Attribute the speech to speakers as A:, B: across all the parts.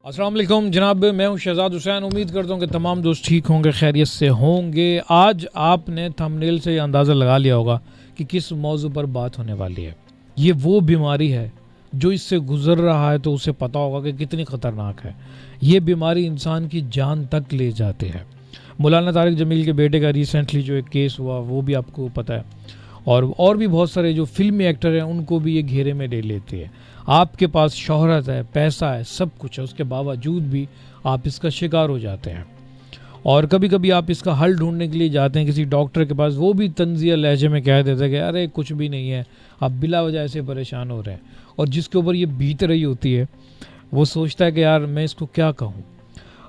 A: السلام علیکم جناب، میں ہوں شہزاد حسین۔ امید کرتا ہوں کہ تمام دوست ٹھیک ہوں گے، خیریت سے ہوں گے۔ آج آپ نے تھمبنیل سے یہ اندازہ لگا لیا ہوگا کہ کس موضوع پر بات ہونے والی ہے۔ یہ وہ بیماری ہے جو اس سے گزر رہا ہے تو اسے پتہ ہوگا کہ کتنی خطرناک ہے۔ یہ بیماری انسان کی جان تک لے جاتی ہے۔ مولانا طارق جمیل کے بیٹے کا ریسنٹلی جو ایک کیس ہوا وہ بھی آپ کو پتہ ہے، اور بھی بہت سارے جو فلمی ایکٹر ہیں ان کو بھی یہ گھیرے میں لے لیتے ہیں۔ آپ کے پاس شہرت ہے، پیسہ ہے، سب کچھ ہے، اس کے باوجود بھی آپ اس کا شکار ہو جاتے ہیں۔ اور کبھی کبھی آپ اس کا حل ڈھونڈنے کے لیے جاتے ہیں کسی ڈاکٹر کے پاس، وہ بھی طنزیہ لہجے میں کہہ دیتا ہے کہ ارے کچھ بھی نہیں ہے، آپ بلا وجہ سے پریشان ہو رہے ہیں۔ اور جس کے اوپر یہ بیت رہی ہوتی ہے وہ سوچتا ہے کہ یار میں اس کو کیا کہوں۔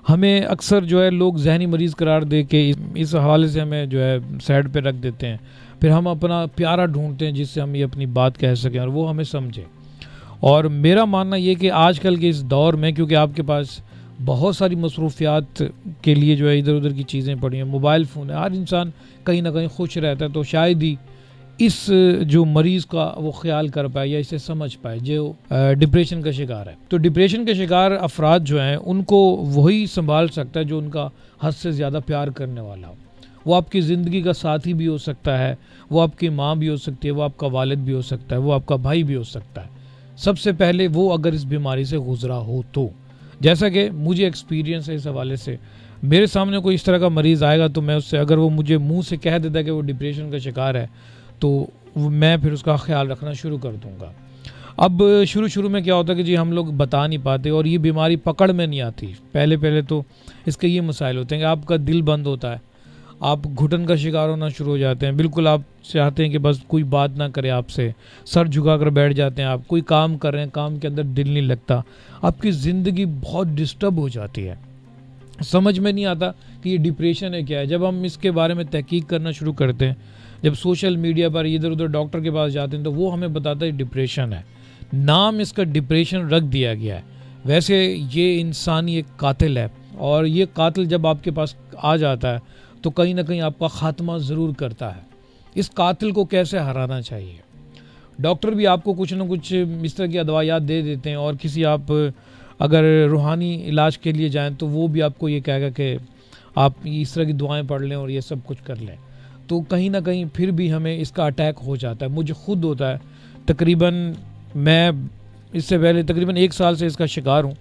A: ہمیں اکثر جو ہے لوگ ذہنی مریض قرار دے کے اس حوالے سے ہمیں جو ہے سائڈ پہ رکھ دیتے ہیں، پھر ہم اپنا پیارا ڈھونڈتے ہیں جس سے ہم یہ اپنی بات کہہ سکیں اور وہ ہمیں سمجھے۔ اور میرا ماننا یہ کہ آج کل کے اس دور میں، کیونکہ آپ کے پاس بہت ساری مصروفیات کے لیے جو ہے ادھر ادھر کی چیزیں پڑی ہیں، موبائل فون ہے، ہر انسان کہیں نہ کہیں خوش رہتا ہے، تو شاید ہی اس جو مریض کا وہ خیال کر پائے یا اسے سمجھ پائے جو ڈپریشن کا شکار ہے۔ تو ڈپریشن کے شکار افراد جو ہیں ان کو وہی سنبھال سکتا ہے جو ان کا حد سے زیادہ پیار کرنے والا ہو۔ وہ آپ کی زندگی کا ساتھی بھی ہو سکتا ہے، وہ آپ کی ماں بھی ہو سکتی ہے، وہ آپ کا والد بھی ہو سکتا ہے، وہ آپ کا بھائی بھی ہو سکتا ہے۔ سب سے پہلے وہ اگر اس بیماری سے گزرا ہو تو، جیسا کہ مجھے ایکسپیرینس ہے اس حوالے سے، میرے سامنے کوئی اس طرح کا مریض آئے گا تو میں اس سے، اگر وہ مجھے منہ سے کہہ دیتا ہے کہ وہ ڈپریشن کا شکار ہے، تو میں پھر اس کا خیال رکھنا شروع کر دوں گا۔ اب شروع میں کیا ہوتا ہے کہ جی ہم لوگ بتا نہیں پاتے اور یہ بیماری پکڑ میں نہیں آتی۔ پہلے تو اس کے یہ مسائل ہوتے ہیں کہ آپ کا دل بند ہوتا ہے، آپ گھٹن کا شکار ہونا شروع ہو جاتے ہیں، بالکل آپ چاہتے ہیں کہ بس کوئی بات نہ کرے آپ سے، سر جھکا کر بیٹھ جاتے ہیں، آپ کوئی کام کر رہے ہیں، کام کے اندر دل نہیں لگتا، آپ کی زندگی بہت ڈسٹرب ہو جاتی ہے۔ سمجھ میں نہیں آتا کہ یہ ڈپریشن ہے کیا ہے۔ جب ہم اس کے بارے میں تحقیق کرنا شروع کرتے ہیں، جب سوشل میڈیا پر ادھر ادھر ڈاکٹر کے پاس جاتے ہیں تو وہ ہمیں بتاتا ہے ڈپریشن ہے۔ نام اس کا ڈپریشن رکھ دیا گیا ہے، ویسے یہ انسانی ایک قاتل ہے، اور یہ قاتل جب آپ کے پاس آ جاتا ہے تو کہیں نہ کہیں آپ کا خاتمہ ضرور کرتا ہے۔ اس قاتل کو کیسے ہرانا چاہیے؟ ڈاکٹر بھی آپ کو کچھ نہ کچھ اس طرح کی ادویات دے دیتے ہیں، اور کسی آپ اگر روحانی علاج کے لیے جائیں تو وہ بھی آپ کو یہ کہے گا کہ آپ اس طرح کی دعائیں پڑھ لیں اور یہ سب کچھ کر لیں۔ تو کہیں نہ کہیں پھر بھی ہمیں اس کا اٹیک ہو جاتا ہے۔ مجھے خود ہوتا ہے، میں اس سے پہلے تقریباً 1 سال سے اس کا شکار ہوں،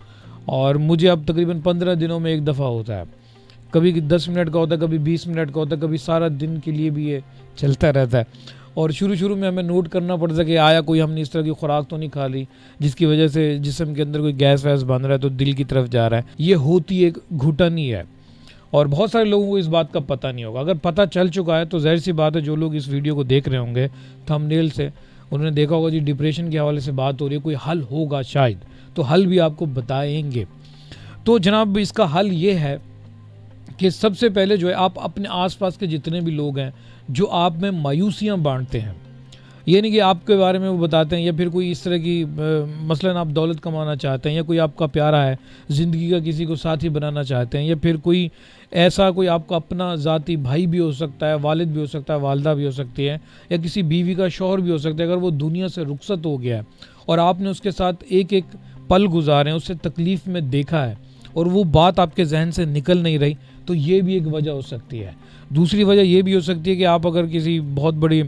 A: اور مجھے اب تقریباً 15 دنوں میں ایک دفعہ ہوتا ہے۔ کبھی 10 منٹ کا ہوتا ہے، کبھی 20 منٹ کا ہوتا ہے، کبھی سارا دن کے لیے بھی یہ چلتا رہتا ہے۔ اور شروع میں ہمیں نوٹ کرنا پڑتا ہے کہ آیا کوئی ہم نے اس طرح کی خوراک تو نہیں کھا لی جس کی وجہ سے جسم کے اندر کوئی گیس ویس بن رہا ہے تو دل کی طرف جا رہا ہے۔ یہ ہوتی ایک گھٹن ہی ہے، اور بہت سارے لوگوں کو اس بات کا پتہ نہیں ہوگا۔ اگر پتہ چل چکا ہے تو ظاہر سی بات ہے جو لوگ اس ویڈیو کو دیکھ رہے ہوں گے تھمبنیل سے، انہوں نے دیکھا ہوگا جی ڈپریشن کے حوالے سے بات ہو رہی ہے، کوئی حل ہوگا شاید، تو حل بھی آپ کو بتائیں گے۔ تو جناب اس کا حل یہ ہے کہ سب سے پہلے جو ہے آپ اپنے آس پاس کے جتنے بھی لوگ ہیں جو آپ میں مایوسیاں بانٹتے ہیں، یہ نہیں کہ آپ کے بارے میں وہ بتاتے ہیں، یا پھر کوئی اس طرح کی مثلاً آپ دولت کمانا چاہتے ہیں، یا کوئی آپ کا پیارا ہے، زندگی کا کسی کو ساتھی بنانا چاہتے ہیں، یا پھر کوئی ایسا کوئی آپ کا اپنا ذاتی بھائی بھی ہو سکتا ہے، والد بھی ہو سکتا ہے، والدہ بھی ہو سکتی ہے، یا کسی بیوی کا شوہر بھی ہو سکتا ہے۔ اگر وہ دنیا سے رخصت ہو گیا ہے اور آپ نے اس کے ساتھ ایک پل گزارے ہیں، اسے تکلیف میں دیکھا ہے، اور وہ بات آپ کے ذہن سے نکل نہیں رہی، تو یہ بھی ایک وجہ ہو سکتی ہے۔ دوسری وجہ یہ بھی ہو سکتی ہے کہ آپ اگر کسی بہت بڑی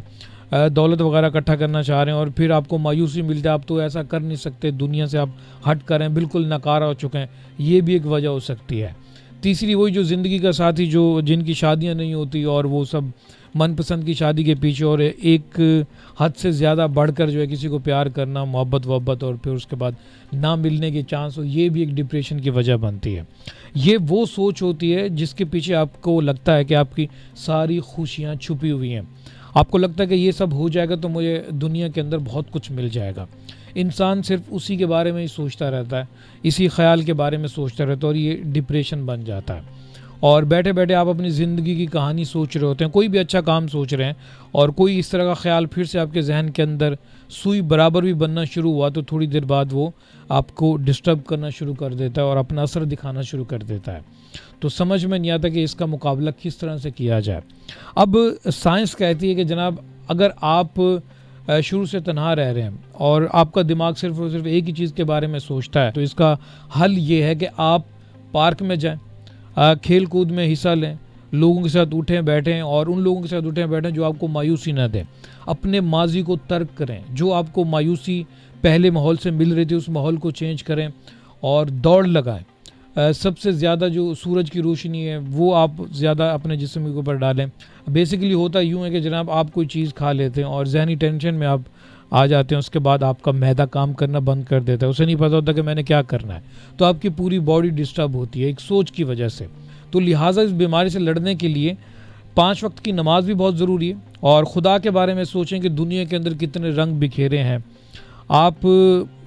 A: دولت وغیرہ اکٹھا کرنا چاہ رہے ہیں اور پھر آپ کو مایوسی ملتا ہے، آپ تو ایسا کر نہیں سکتے، دنیا سے آپ ہٹ کر ہیں، بالکل ناکارہ ہو چکے ہیں، یہ بھی ایک وجہ ہو سکتی ہے۔ تیسری وہی جو زندگی کا ساتھی جن کی شادیاں نہیں ہوتی، اور وہ سب من پسند کی شادی کے پیچھے اور ایک حد سے زیادہ بڑھ کر جو ہے کسی کو پیار کرنا، محبت اور پھر اس کے بعد نہ ملنے کے چانس ہو، یہ بھی ایک ڈپریشن کی وجہ بنتی ہے۔ یہ وہ سوچ ہوتی ہے جس کے پیچھے آپ کو لگتا ہے کہ آپ کی ساری خوشیاں چھپی ہوئی ہیں، آپ کو لگتا ہے کہ یہ سب ہو جائے گا تو مجھے دنیا کے اندر بہت کچھ مل جائے گا۔ انسان صرف اسی کے بارے میں ہی سوچتا رہتا ہے، اسی خیال کے بارے میں سوچتا رہتا ہے، اور یہ ڈپریشن بن جاتا ہے۔ اور بیٹھے بیٹھے آپ اپنی زندگی کی کہانی سوچ رہے ہوتے ہیں، کوئی بھی اچھا کام سوچ رہے ہیں، اور کوئی اس طرح کا خیال پھر سے آپ کے ذہن کے اندر سوئی برابر بھی بننا شروع ہوا تو تھوڑی دیر بعد وہ آپ کو ڈسٹرب کرنا شروع کر دیتا ہے اور اپنا اثر دکھانا شروع کر دیتا ہے۔ تو سمجھ میں نہیں آتا کہ اس کا مقابلہ کس طرح سے کیا جائے۔ اب سائنس کہتی ہے کہ جناب اگر آپ شروع سے تنہا رہ رہے ہیں اور آپ کا دماغ صرف اور صرف ایک ہی چیز کے بارے میں سوچتا ہے، تو اس کا حل یہ ہے کہ آپ پارک میں جائیں، کھیل کود میں حصہ لیں، لوگوں کے ساتھ اٹھیں بیٹھیں، اور ان لوگوں کے ساتھ اٹھیں بیٹھیں جو آپ کو مایوسی نہ دیں. اپنے ماضی کو ترک کریں، جو آپ کو مایوسی پہلے ماحول سے مل رہی تھی اس ماحول کو چینج کریں اور دوڑ لگائیں. سب سے زیادہ جو سورج کی روشنی ہے وہ آپ زیادہ اپنے جسم کے اوپر ڈالیں. بیسیکلی ہوتا یوں ہے کہ جناب آپ کوئی چیز کھا لیتے ہیں اور ذہنی ٹینشن میں آپ آ جاتے ہیں، اس کے بعد آپ کا معدہ کام کرنا بند کر دیتا ہے، اسے نہیں پتہ ہوتا کہ میں نے کیا کرنا ہے، تو آپ کی پوری باڈی ڈسٹرب ہوتی ہے ایک سوچ کی وجہ سے. تو لہٰذا اس بیماری سے لڑنے کے لیے 5 وقت کی نماز بھی بہت ضروری ہے، اور خدا کے بارے میں سوچیں کہ دنیا کے اندر کتنے رنگ بکھیرے ہیں. آپ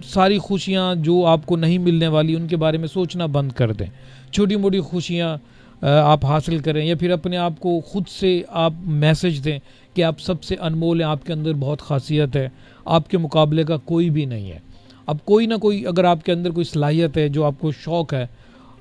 A: ساری خوشیاں جو آپ کو نہیں ملنے والی ان کے بارے میں سوچنا بند کر دیں. چھوٹی موٹی خوشیاں آپ حاصل کریں، یا پھر اپنے آپ کو خود سے آپ میسج دیں کہ آپ سب سے انمول ہیں، آپ کے اندر بہت خاصیت ہے، آپ کے مقابلے کا کوئی بھی نہیں ہے. اب کوئی نہ کوئی اگر آپ کے اندر کوئی صلاحیت ہے جو آپ کو شوق ہے،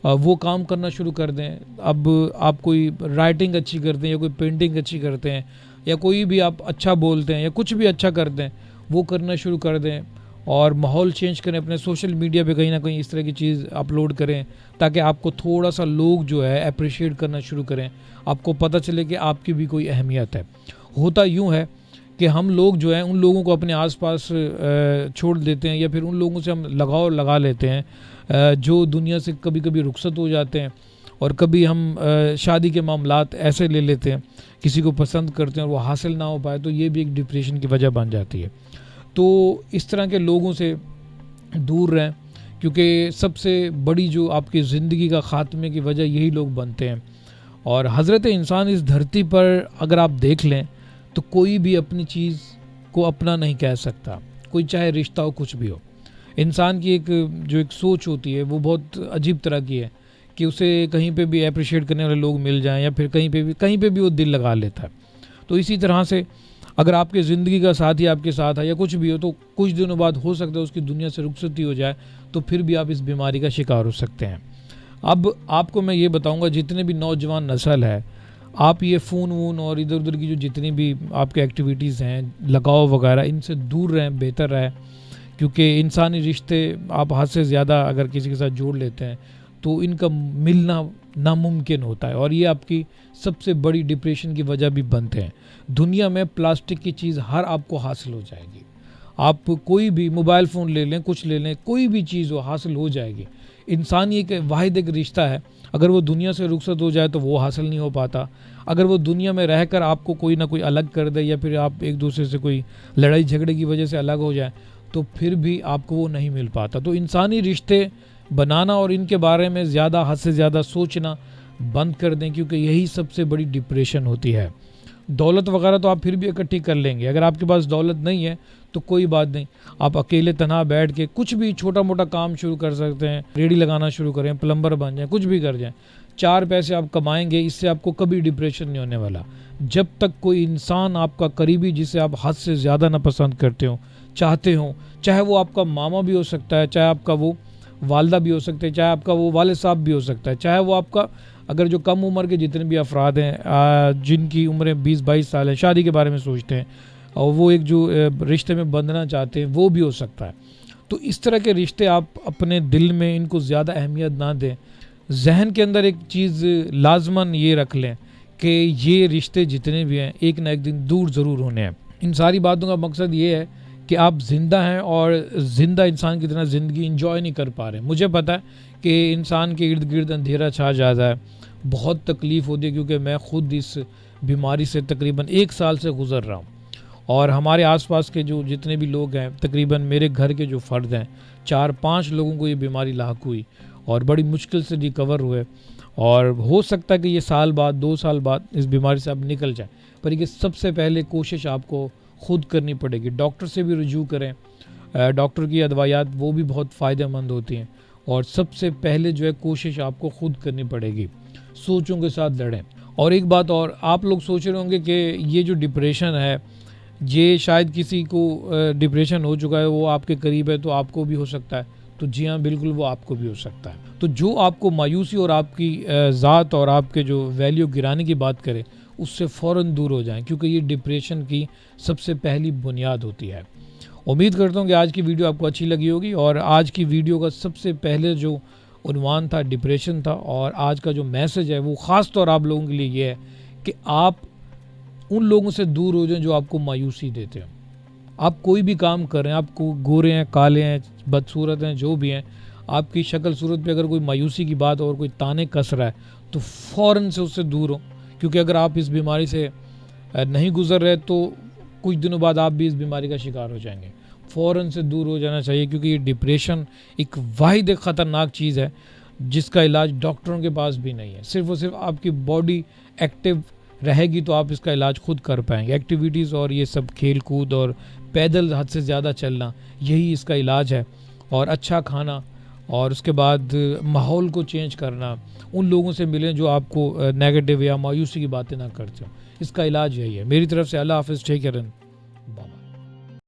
A: وہ کام کرنا شروع کر دیں. اب آپ کوئی رائٹنگ اچھی کرتے ہیں یا کوئی پینٹنگ اچھی کرتے ہیں یا کوئی بھی آپ اچھا بولتے ہیں یا کچھ بھی اچھا کرتے ہیں، وہ کرنا شروع کر دیں اور ماحول چینج کریں. اپنے سوشل میڈیا پہ کہیں نہ کہیں اس طرح کی چیز اپلوڈ کریں تاکہ آپ کو تھوڑا سا لوگ جو ہے اپریشیٹ کرنا شروع کریں، آپ کو پتہ چلے کہ آپ کی بھی کوئی اہمیت ہے. ہوتا یوں ہے کہ ہم لوگ جو ہیں ان لوگوں کو اپنے آس پاس چھوڑ دیتے ہیں، یا پھر ان لوگوں سے ہم لگاؤ لگا لیتے ہیں جو دنیا سے کبھی کبھی رخصت ہو جاتے ہیں، اور کبھی ہم شادی کے معاملات ایسے لے لیتے ہیں، کسی کو پسند کرتے ہیں اور وہ حاصل نہ ہو پائے تو یہ بھی ایک ڈپریشن کی وجہ بن جاتی ہے. تو اس طرح کے لوگوں سے دور رہیں، کیونکہ سب سے بڑی جو آپ کی زندگی کا خاتمے کی وجہ یہی لوگ بنتے ہیں. اور حضرت انسان اس دھرتی پر اگر آپ دیکھ لیں تو کوئی بھی اپنی چیز کو اپنا نہیں کہہ سکتا، کوئی چاہے رشتہ ہو کچھ بھی ہو. انسان کی ایک سوچ ہوتی ہے وہ بہت عجیب طرح کی ہے کہ اسے کہیں پہ بھی اپریشیٹ کرنے والے لوگ مل جائیں یا پھر کہیں پہ بھی وہ دل لگا لیتا ہے. تو اسی طرح سے اگر آپ کے زندگی کا ساتھی آپ کے ساتھ ہے یا کچھ بھی ہو تو کچھ دنوں بعد ہو سکتا ہے اس کی دنیا سے رخصتی ہو جائے، تو پھر بھی آپ اس بیماری کا شکار ہو سکتے ہیں. اب آپ کو میں یہ بتاؤں گا، جتنے بھی نوجوان نسل ہے، آپ یہ فون اور ادھر ادھر کی جو جتنی بھی آپ کے ایکٹیویٹیز ہیں، لگاؤ وغیرہ، ان سے دور رہیں، بہتر رہے. کیونکہ انسانی رشتے آپ حد سے زیادہ اگر کسی کے ساتھ جوڑ لیتے ہیں تو ان کا ملنا ناممکن ہوتا ہے، اور یہ آپ کی سب سے بڑی ڈپریشن کی وجہ بھی بنتے ہیں. دنیا میں پلاسٹک کی چیز ہر آپ کو حاصل ہو جائے گی. آپ کوئی بھی موبائل فون لے لیں، کچھ لے لیں، کوئی بھی چیز ہو حاصل ہو جائے گی. انسان یہ کہ واحد ایک رشتہ ہے، اگر وہ دنیا سے رخصت ہو جائے تو وہ حاصل نہیں ہو پاتا. اگر وہ دنیا میں رہ کر آپ کو کوئی نہ کوئی الگ کر دے یا پھر آپ ایک دوسرے سے کوئی لڑائی جھگڑے کی وجہ سے الگ ہو جائے تو پھر بھی آپ کو وہ نہیں مل پاتا. تو انسانی رشتے بنانا اور ان کے بارے میں زیادہ حد سے زیادہ سوچنا بند کر دیں، کیونکہ یہی سب سے بڑی ڈپریشن ہوتی ہے. دولت وغیرہ تو آپ پھر بھی اکٹھی کر لیں گے، اگر آپ کے پاس دولت نہیں ہے تو کوئی بات نہیں، آپ اکیلے تنہا بیٹھ کے کچھ بھی چھوٹا موٹا کام شروع کر سکتے ہیں. ریڑھی لگانا شروع کریں، پلمبر بن جائیں، کچھ بھی کر جائیں. 4 پیسے آپ کمائیں گے، اس سے آپ کو کبھی ڈپریشن نہیں ہونے والا. جب تک کوئی انسان آپ کا قریبی جسے آپ حد سے زیادہ نہ پسند کرتے ہوں، چاہتے ہوں، چاہے وہ آپ کا ماما بھی ہو سکتا ہے، چاہے آپ کا وہ والدہ بھی ہو سکتے ہیں، چاہے آپ کا وہ والد صاحب بھی ہو سکتا ہے، چاہے وہ آپ کا اگر جو کم عمر کے جتنے بھی افراد ہیں جن کی عمریں 20-22 سال ہیں، شادی کے بارے میں سوچتے ہیں اور وہ ایک جو رشتے میں بندھنا چاہتے ہیں، وہ بھی ہو سکتا ہے. تو اس طرح کے رشتے آپ اپنے دل میں ان کو زیادہ اہمیت نہ دیں. ذہن کے اندر ایک چیز لازماً یہ رکھ لیں کہ یہ رشتے جتنے بھی ہیں ایک نہ ایک دن دور ضرور ہونے ہیں. ان ساری باتوں کا مقصد یہ ہے کہ آپ زندہ ہیں اور زندہ انسان کی طرح زندگی انجوائے نہیں کر پا رہے. مجھے پتہ ہے کہ انسان کے ارد گرد اندھیرا چھا جاتا ہے، بہت تکلیف ہوتی ہے، کیونکہ میں خود اس بیماری سے تقریباً 1 سال سے گزر رہا ہوں، اور ہمارے آس پاس کے جو جتنے بھی لوگ ہیں، تقریباً میرے گھر کے جو فرد ہیں 4-5 لوگوں کو یہ بیماری لاحق ہوئی اور بڑی مشکل سے ریکور ہوئے. اور ہو سکتا ہے کہ یہ سال بعد 2 سال بعد اس بیماری سے آپ نکل جائیں، پر یہ سب سے پہلے کوشش آپ کو خود کرنی پڑے گی. ڈاکٹر سے بھی رجوع کریں، ڈاکٹر کی ادویات وہ بھی بہت فائدہ مند ہوتی ہیں، اور سب سے پہلے جو ہے کوشش آپ کو خود کرنی پڑے گی. سوچوں کے ساتھ لڑیں. اور ایک بات اور، آپ لوگ سوچ رہے ہوں گے کہ یہ جو ڈپریشن ہے، یہ شاید کسی کو ڈپریشن ہو چکا ہے، وہ آپ کے قریب ہے تو آپ کو بھی ہو سکتا ہے. تو جی ہاں، بالکل وہ آپ کو بھی ہو سکتا ہے. تو جو آپ کو مایوسی اور آپ کی ذات اور آپ کے جو ویلیو گرانے کی بات کرے، اس سے فوراً دور ہو جائیں، کیونکہ یہ ڈپریشن کی سب سے پہلی بنیاد ہوتی ہے۔ امید کرتا ہوں کہ آج کی ویڈیو آپ کو اچھی لگی ہوگی، اور آج کی ویڈیو کا سب سے پہلے جو عنوان تھا ڈپریشن تھا، اور آج کا جو میسج ہے وہ خاص طور آپ لوگوں کے لیے یہ ہے کہ آپ ان لوگوں سے دور ہو جائیں جو آپ کو مایوسی دیتے ہیں۔ آپ کوئی بھی کام کر رہے ہیں، آپ کو گورے ہیں، کالے ہیں، بدصورت ہیں، جو بھی ہیں، آپ کی شکل صورت پہ اگر کوئی مایوسی کی بات اور کوئی تانے کس رہا ہے تو فوراً سے اس سے دور ہو، کیونکہ اگر آپ اس بیماری سے نہیں گزر رہے تو کچھ دنوں بعد آپ بھی اس بیماری کا شکار ہو جائیں گے۔ فوراً سے دور ہو جانا چاہیے، کیونکہ یہ ڈپریشن ایک واحد ایک خطرناک چیز ہے جس کا علاج ڈاکٹروں کے پاس بھی نہیں ہے۔ صرف اور صرف آپ کی باڈی ایکٹیو رہے گی تو آپ اس کا علاج خود کر پائیں گے۔ ایکٹیویٹیز اور یہ سب کھیل کود اور پیدل حد سے زیادہ چلنا، یہی اس کا علاج ہے، اور اچھا کھانا، اور اس کے بعد ماحول کو چینج کرنا، ان لوگوں سے ملیں جو آپ کو نیگیٹو یا مایوسی کی باتیں نہ کرتے ہوں۔ اس کا علاج یہی ہے۔ میری طرف سے اللہ حافظ، ٹیک کیئر، بائے۔